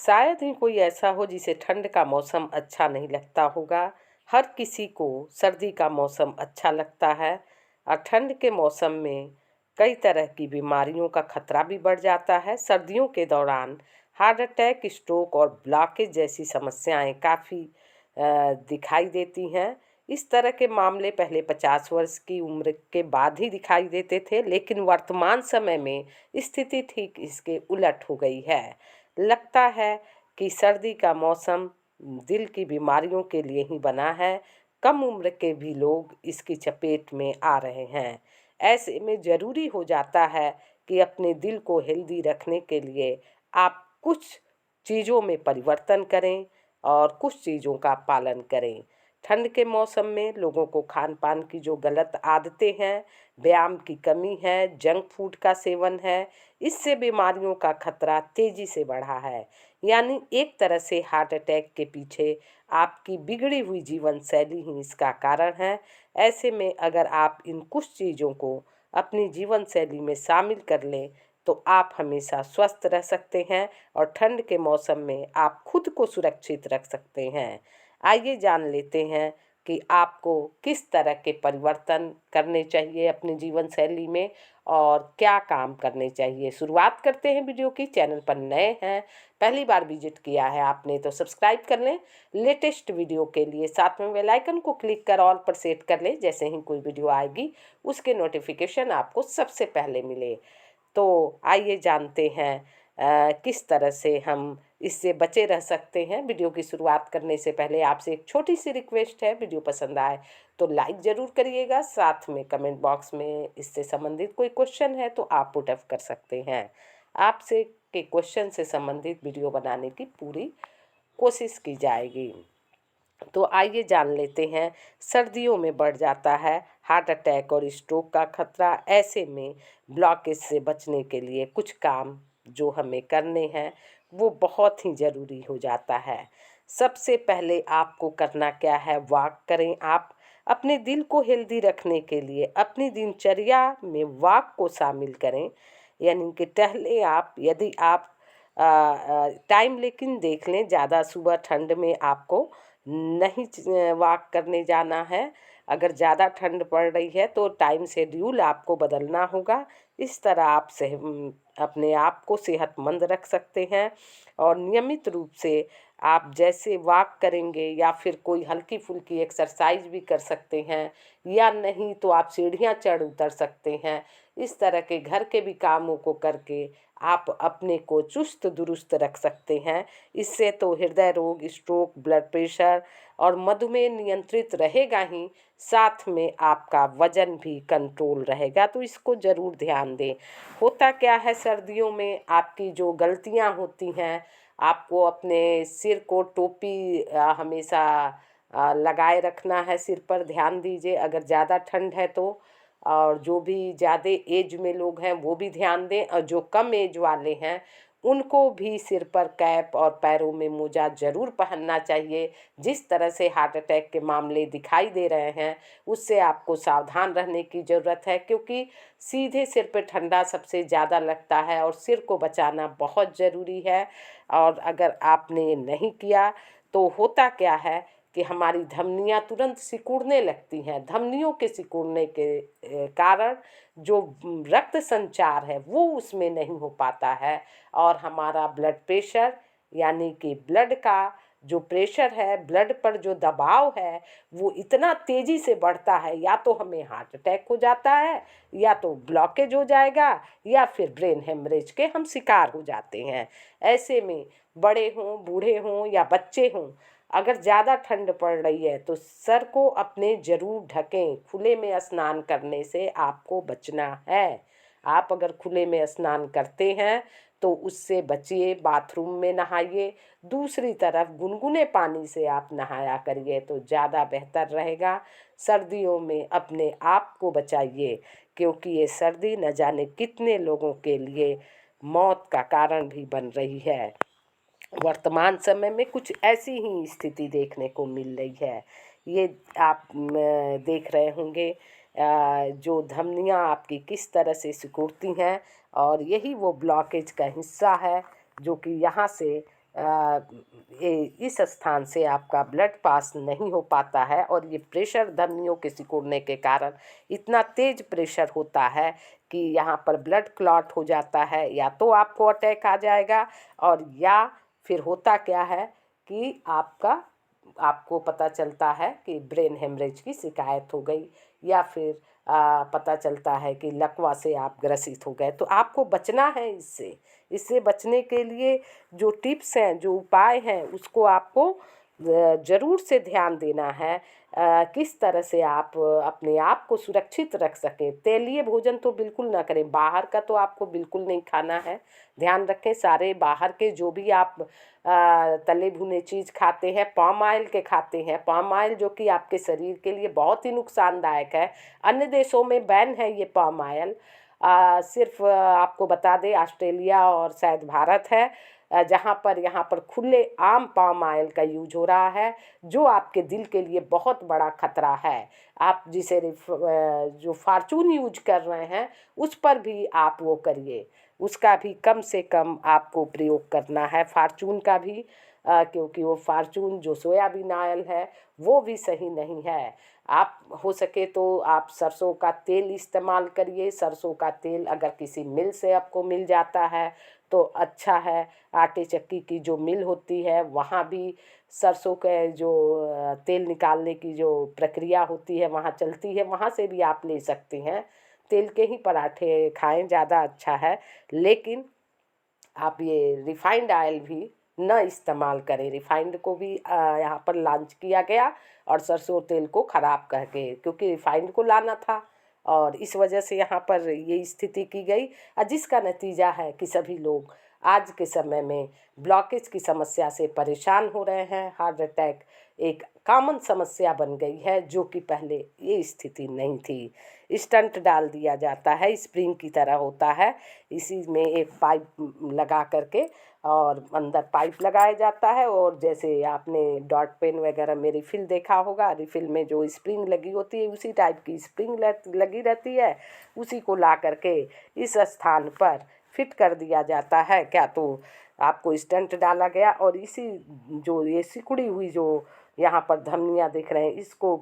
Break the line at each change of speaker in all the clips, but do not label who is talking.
शायद ही कोई ऐसा हो जिसे ठंड का मौसम अच्छा नहीं लगता होगा। हर किसी को सर्दी का मौसम अच्छा लगता है और ठंड के मौसम में कई तरह की बीमारियों का खतरा भी बढ़ जाता है। सर्दियों के दौरान हार्ट अटैक, स्ट्रोक और ब्लॉकेज जैसी समस्याएं काफ़ी दिखाई देती हैं। इस तरह के मामले पहले 50 वर्ष की उम्र के बाद ही दिखाई देते थे, लेकिन वर्तमान समय में स्थिति ठीक इसके उलट हो गई है। लगता है कि सर्दी का मौसम दिल की बीमारियों के लिए ही बना है। कम उम्र के भी लोग इसकी चपेट में आ रहे हैं। ऐसे में ज़रूरी हो जाता है कि अपने दिल को हेल्दी रखने के लिए आप कुछ चीज़ों में परिवर्तन करें और कुछ चीज़ों का पालन करें। ठंड के मौसम में लोगों को खान पान की जो गलत आदतें हैं, व्यायाम की कमी है, जंक फूड का सेवन है, इससे बीमारियों का खतरा तेजी से बढ़ा है। यानी एक तरह से हार्ट अटैक के पीछे आपकी बिगड़ी हुई जीवन शैली ही इसका कारण है। ऐसे में अगर आप इन कुछ चीज़ों को अपनी जीवन शैली में शामिल कर लें तो आप हमेशा स्वस्थ रह सकते हैं और ठंड के मौसम में आप खुद को सुरक्षित रख सकते हैं। आइए जान लेते हैं कि आपको किस तरह के परिवर्तन करने चाहिए अपनी जीवन शैली में और क्या काम करने चाहिए। शुरुआत करते हैं वीडियो की। चैनल पर नए हैं, पहली बार विजिट किया है आपने तो सब्सक्राइब कर लें लेटेस्ट वीडियो के लिए। साथ में बेल आइकन को क्लिक कर ऑल पर सेट कर लें, जैसे ही कोई वीडियो आएगी उसके नोटिफिकेशन आपको सबसे पहले मिले। तो आइए जानते हैं किस तरह से हम इससे बचे रह सकते हैं। वीडियो की शुरुआत करने से पहले आपसे एक छोटी सी रिक्वेस्ट है, वीडियो पसंद आए तो लाइक ज़रूर करिएगा। साथ में कमेंट बॉक्स में इससे संबंधित कोई क्वेश्चन है तो आप पुट अप कर सकते हैं। आपसे के क्वेश्चन से संबंधित वीडियो बनाने की पूरी कोशिश की जाएगी। तो आइए जान लेते हैं, सर्दियों में बढ़ जाता है हार्ट अटैक और स्ट्रोक का खतरा। ऐसे में ब्लॉकेज से बचने के लिए कुछ काम जो हमें करने हैं वो बहुत ही ज़रूरी हो जाता है। सबसे पहले आपको करना क्या है, वॉक करें। आप अपने दिल को हेल्दी रखने के लिए अपनी दिनचर्या में वॉक को शामिल करें, यानी कि टहले आप। यदि आप टाइम लेकिन देख लें, ज़्यादा सुबह ठंड में आपको नहीं वॉक करने जाना है। अगर ज़्यादा ठंड पड़ रही है तो टाइम शेड्यूल आपको बदलना होगा। इस तरह आप अपने आप को सेहतमंद रख सकते हैं और नियमित रूप से आप जैसे वॉक करेंगे या फिर कोई हल्की फुल्की एक्सरसाइज भी कर सकते हैं, या नहीं तो आप सीढ़ियाँ चढ़ उतर सकते हैं। इस तरह के घर के भी कामों को करके आप अपने को चुस्त दुरुस्त रख सकते हैं। इससे तो हृदय रोग, स्ट्रोक, ब्लड प्रेशर और मधुमेह नियंत्रित रहेगा ही, साथ में आपका वजन भी कंट्रोल रहेगा। तो इसको ज़रूर ध्यान दें। होता क्या है, सर्दियों में आपकी जो गलतियां होती हैं, आपको अपने सिर को टोपी हमेशा लगाए रखना है सिर पर। ध्यान दीजिए अगर ज़्यादा ठंड है तो। और जो भी ज़्यादा एज में लोग हैं वो भी ध्यान दें, और जो कम एज वाले हैं उनको भी सिर पर कैप और पैरों में मोजा ज़रूर पहनना चाहिए। जिस तरह से हार्ट अटैक के मामले दिखाई दे रहे हैं उससे आपको सावधान रहने की ज़रूरत है, क्योंकि सीधे सिर पे ठंडा सबसे ज़्यादा लगता है और सिर को बचाना बहुत ज़रूरी है। और अगर आपने नहीं किया तो होता क्या है कि हमारी धमनियां तुरंत सिकुड़ने लगती हैं। धमनियों के सिकुड़ने के कारण जो रक्त संचार है वो उसमें नहीं हो पाता है और हमारा ब्लड प्रेशर, यानी कि ब्लड का जो प्रेशर है, ब्लड पर जो दबाव है वो इतना तेजी से बढ़ता है, या तो हमें हार्ट अटैक हो जाता है, या तो ब्लॉकेज हो जाएगा, या फिर ब्रेन हेमरेज के हम शिकार हो जाते हैं। ऐसे में बड़े हों, बूढ़े हों या बच्चे हों, अगर ज़्यादा ठंड पड़ रही है तो सर को अपने ज़रूर ढकें। खुले में स्नान करने से आपको बचना है। आप अगर खुले में स्नान करते हैं तो उससे बचिए, बाथरूम में नहाइए। दूसरी तरफ गुनगुने पानी से आप नहाया करिए तो ज़्यादा बेहतर रहेगा। सर्दियों में अपने आप को बचाइए, क्योंकि ये सर्दी न जाने कितने लोगों के लिए मौत का कारण भी बन रही है। वर्तमान समय में कुछ ऐसी ही स्थिति देखने को मिल रही है। ये आप देख रहे होंगे जो धमनियां आपकी किस तरह से सिकुड़ती हैं, और यही वो ब्लॉकेज का हिस्सा है जो कि यहाँ से ये इस स्थान से आपका ब्लड पास नहीं हो पाता है और ये प्रेशर धमनियों के सिकुड़ने के कारण इतना तेज प्रेशर होता है कि यहाँ पर ब्लड क्लॉट हो जाता है, या तो आपको अटैक आ जाएगा और या फिर होता क्या है कि आपको पता चलता है कि ब्रेन हेमरेज की शिकायत हो गई, या फिर पता चलता है कि लकवा से आप ग्रसित हो गए। तो आपको बचना है इससे बचने के लिए जो टिप्स हैं, जो उपाय हैं, उसको आपको ज़रूर से ध्यान देना है। किस तरह से आप अपने आप को सुरक्षित रख सकें। तेलीय भोजन तो बिल्कुल ना करें, बाहर का तो आपको बिल्कुल नहीं खाना है। ध्यान रखें, सारे बाहर के जो भी आप तले भुने चीज़ खाते हैं, पाम ऑयल के खाते हैं, पाम ऑयल जो कि आपके शरीर के लिए बहुत ही नुकसानदायक है। अन्य देशों में बैन है ये पाम ऑयल। सिर्फ आपको बता दें, ऑस्ट्रेलिया और शायद भारत है जहाँ पर यहाँ पर खुले आम पाम ऑयल का यूज हो रहा है, जो आपके दिल के लिए बहुत बड़ा खतरा है। आप जिसे जो फार्चून यूज कर रहे हैं, उस पर भी आप वो करिए, उसका भी कम से कम आपको प्रयोग करना है, फार्चून का भी। क्योंकि वो फार्चून जो सोयाबीन ऑयल है वो भी सही नहीं है। आप हो सके तो आप सरसों का तेल इस्तेमाल करिए। सरसों का तेल अगर किसी मिल से आपको मिल जाता है तो अच्छा है। आटे चक्की की जो मिल होती है वहाँ भी सरसों के जो तेल निकालने की जो प्रक्रिया होती है वहाँ चलती है, वहाँ से भी आप ले सकते हैं। तेल के ही पराठे खाएं, ज़्यादा अच्छा है। लेकिन आप ये रिफाइंड ऑयल भी न इस्तेमाल करें। रिफाइंड को भी यहाँ पर लॉन्च किया गया और सरसों तेल को ख़राब करके, क्योंकि रिफाइंड को लाना था और इस वजह से यहाँ पर ये स्थिति की गई, जिसका नतीजा है कि सभी लोग आज के समय में ब्लॉकेज की समस्या से परेशान हो रहे हैं। हार्ट अटैक एक कॉमन समस्या बन गई है, जो कि पहले ये स्थिति नहीं थी। स्टंट डाल दिया जाता है, स्प्रिंग की तरह होता है, इसी में एक पाइप लगा करके और अंदर पाइप लगाया जाता है, और जैसे आपने डॉट पेन वगैरह में रिफ़िल देखा होगा, रिफ़िल में जो स्प्रिंग लगी होती है उसी टाइप की स्प्रिंग लगी रहती है। उसी को ला करके इस स्थान पर फिट कर दिया जाता है। क्या तो आपको स्टंट डाला गया और इसी जो ये सिकुड़ी हुई जो यहाँ पर धमनियाँ दिख रहे हैं, इसको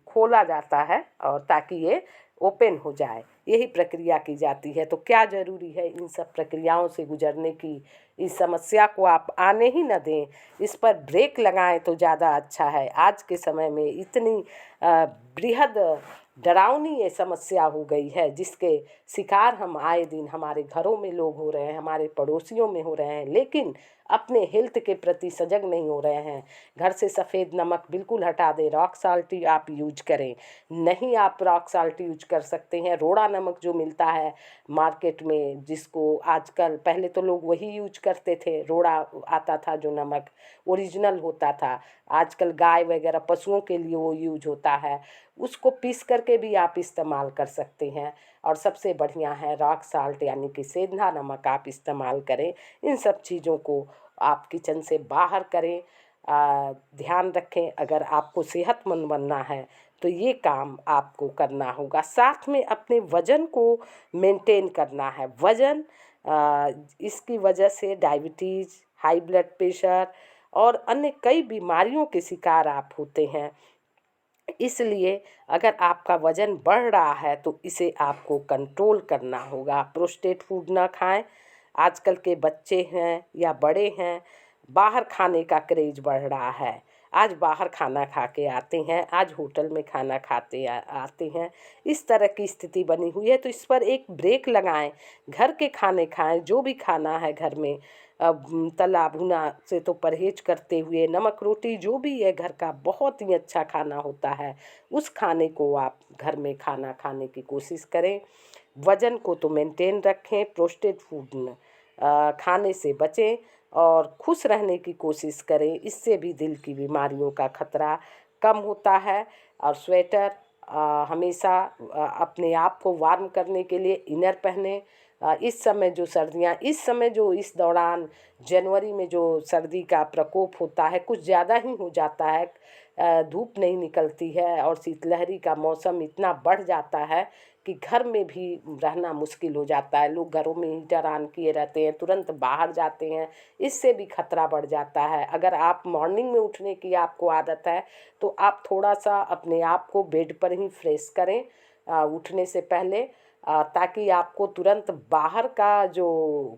खोला जाता है और ताकि ये ओपन हो जाए, यही प्रक्रिया की जाती है। तो क्या ज़रूरी है इन सब प्रक्रियाओं से गुजरने की। इस समस्या को आप आने ही न दें, इस पर ब्रेक लगाएं तो ज़्यादा अच्छा है। आज के समय में इतनी बृहद डरावनी ये समस्या हो गई है, जिसके शिकार हम आए दिन हमारे घरों में लोग हो रहे हैं, हमारे पड़ोसियों में हो रहे हैं, लेकिन अपने हेल्थ के प्रति सजग नहीं हो रहे हैं। घर से सफ़ेद नमक बिल्कुल हटा दें, रॉक साल्ट आप यूज करें। नहीं आप रॉक साल्ट यूज कर सकते हैं, रोड़ा नमक जो मिलता है मार्केट में, जिसको आजकल, पहले तो लोग वही यूज करते थे, रोड़ा आता था जो नमक ओरिजिनल होता था। आजकल गाय वगैरह पशुओं के लिए वो यूज होता है, उसको पीस करके भी आप इस्तेमाल कर सकते हैं। और सबसे बढ़िया है रॉक साल्ट यानी कि सेंधा नमक आप इस्तेमाल करें। इन सब चीज़ों को आप किचन से बाहर करें। ध्यान रखें, अगर आपको सेहतमंद बनना है तो ये काम आपको करना होगा। साथ में अपने वज़न को मेंटेन करना है। वज़न इसकी वजह से डायबिटीज़, हाई ब्लड प्रेशर और अन्य कई बीमारियों के शिकार आप होते हैं। इसलिए अगर आपका वज़न बढ़ रहा है तो इसे आपको कंट्रोल करना होगा। प्रोसेस्ड फूड ना खाएं। आजकल के बच्चे हैं या बड़े हैं, बाहर खाने का क्रेज़ बढ़ रहा है। आज बाहर खाना खा के आते हैं, आज होटल में खाना खाते आते हैं। इस तरह की स्थिति बनी हुई है, तो इस पर एक ब्रेक लगाएं। घर के खाने खाएं, जो भी खाना है घर में। तला भुना से तो परहेज करते हुए, नमक रोटी जो भी है घर का बहुत ही अच्छा खाना होता है, उस खाने को आप घर में खाना खाने की कोशिश करें। वज़न को तो मेंटेन रखें, प्रोसेस्ड फूड खाने से बचें और खुश रहने की कोशिश करें। इससे भी दिल की बीमारियों का खतरा कम होता है। और स्वेटर हमेशा अपने आप को वार्म करने के लिए इनर पहने। इस समय जो सर्दियाँ, इस समय जो इस दौरान जनवरी में जो सर्दी का प्रकोप होता है कुछ ज़्यादा ही हो जाता है। धूप नहीं निकलती है और शीतलहरी का मौसम इतना बढ़ जाता है कि घर में भी रहना मुश्किल हो जाता है। लोग घरों में हीटर ऑन किए रहते हैं, तुरंत बाहर जाते हैं, इससे भी खतरा बढ़ जाता है। अगर आप मॉर्निंग में उठने की आपको आदत है तो आप थोड़ा सा अपने आप को बेड पर ही फ्रेश करें उठने से पहले, ताकि आपको तुरंत बाहर का जो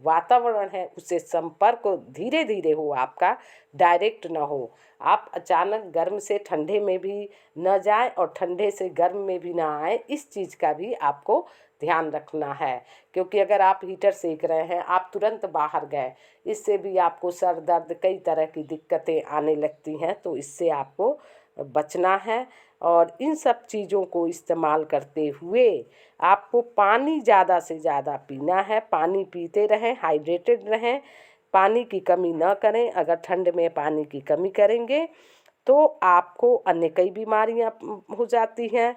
वातावरण है उससे संपर्क धीरे धीरे हो, आपका डायरेक्ट ना हो। आप अचानक गर्म से ठंडे में भी न जाएं और ठंडे से गर्म में भी ना आए, इस चीज़ का भी आपको ध्यान रखना है। क्योंकि अगर आप हीटर सेक रहे हैं, आप तुरंत बाहर गए, इससे भी आपको सर दर्द कई तरह की दिक्कतें आने लगती हैं, तो इससे आपको बचना है। और इन सब चीज़ों को इस्तेमाल करते हुए आपको पानी ज़्यादा से ज़्यादा पीना है। पानी पीते रहें, हाइड्रेटेड रहें, पानी की कमी न करें। अगर ठंड में पानी की कमी करेंगे तो आपको अन्य कई बीमारियां हो जाती हैं।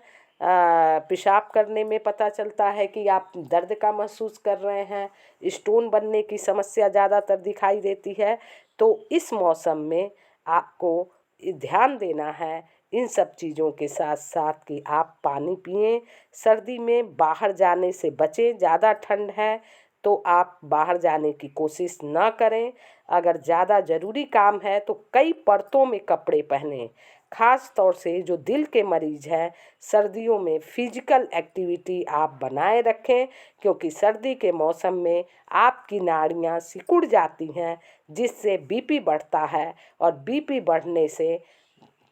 पेशाब करने में पता चलता है कि आप दर्द का महसूस कर रहे हैं, स्टोन बनने की समस्या ज़्यादातर दिखाई देती है। तो इस मौसम में आपको ध्यान देना है इन सब चीज़ों के साथ साथ कि आप पानी पिएं। सर्दी में बाहर जाने से बचें। ज़्यादा ठंड है तो आप बाहर जाने की कोशिश ना करें। अगर ज़्यादा ज़रूरी काम है तो कई परतों में कपड़े पहनें। ख़ास तौर से जो दिल के मरीज़ हैं, सर्दियों में फिजिकल एक्टिविटी आप बनाए रखें, क्योंकि सर्दी के मौसम में आपकी नाड़ियाँ सिकुड़ जाती हैं, जिससे बीपी बढ़ता है और बीपी बढ़ने से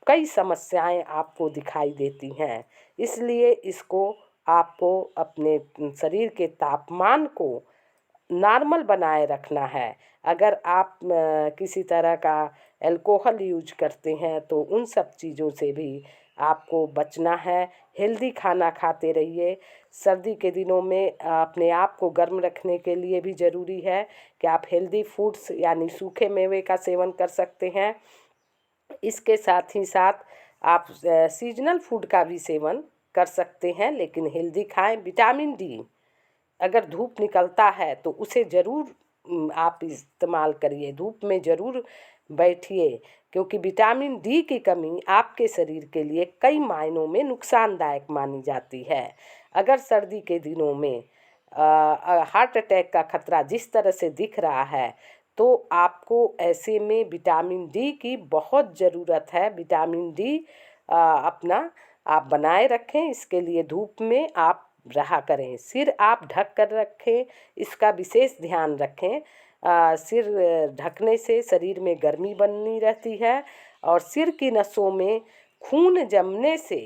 कई समस्याएं आपको दिखाई देती हैं। इसलिए इसको आपको अपने शरीर के तापमान को नॉर्मल बनाए रखना है। अगर आप किसी तरह का अल्कोहल यूज करते हैं तो उन सब चीज़ों से भी आपको बचना है। हेल्दी खाना खाते रहिए। सर्दी के दिनों में अपने आप को गर्म रखने के लिए भी ज़रूरी है कि आप हेल्दी फूड्स यानी सूखे मेवे का सेवन कर सकते हैं। इसके साथ ही साथ आप सीजनल फूड का भी सेवन कर सकते हैं, लेकिन हेल्दी खाएं। विटामिन डी अगर धूप निकलता है तो उसे ज़रूर आप इस्तेमाल करिए, धूप में ज़रूर बैठिए, क्योंकि विटामिन डी की कमी आपके शरीर के लिए कई मायनों में नुकसानदायक मानी जाती है। अगर सर्दी के दिनों में हार्ट अटैक का खतरा जिस तरह से दिख रहा है, तो आपको ऐसे में विटामिन डी की बहुत ज़रूरत है। विटामिन डी अपना आप बनाए रखें, इसके लिए धूप में आप रहा करें। सिर आप ढक कर रखें, इसका विशेष ध्यान रखें। सिर ढकने से शरीर में गर्मी बनी रहती है और सिर की नसों में खून जमने से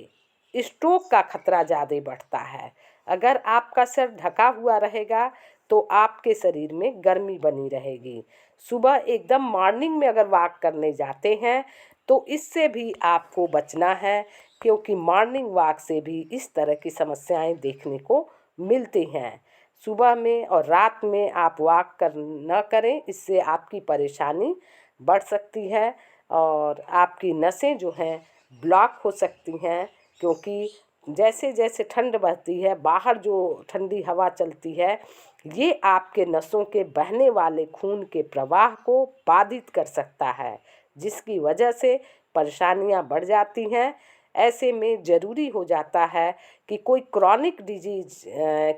स्ट्रोक का खतरा ज़्यादा बढ़ता है। अगर आपका सिर ढका हुआ रहेगा तो आपके शरीर में गर्मी बनी रहेगी। सुबह एकदम मॉर्निंग में अगर वॉक करने जाते हैं तो इससे भी आपको बचना है, क्योंकि मॉर्निंग वॉक से भी इस तरह की समस्याएं देखने को मिलती हैं। सुबह में और रात में आप वॉक न करें, इससे आपकी परेशानी बढ़ सकती है और आपकी नसें जो हैं ब्लॉक हो सकती हैं। क्योंकि जैसे जैसे ठंड बढ़ती है, बाहर जो ठंडी हवा चलती है, ये आपके नसों के बहने वाले खून के प्रवाह को बाधित कर सकता है, जिसकी वजह से परेशानियां बढ़ जाती हैं। ऐसे में ज़रूरी हो जाता है कि कोई क्रॉनिक डिजीज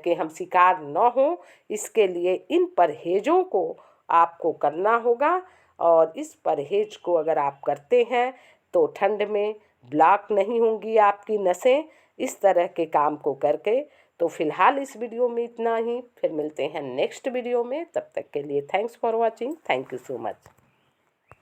के हम शिकार न हों। इसके लिए इन परहेज़ों को आपको करना होगा, और इस परहेज को अगर आप करते हैं तो ठंड में ब्लॉक नहीं होंगी आपकी नसें, इस तरह के काम को करके। तो फिलहाल इस वीडियो में इतना ही, फिर मिलते हैं नेक्स्ट वीडियो में। तब तक के लिए thanks for watching. Thank you so much.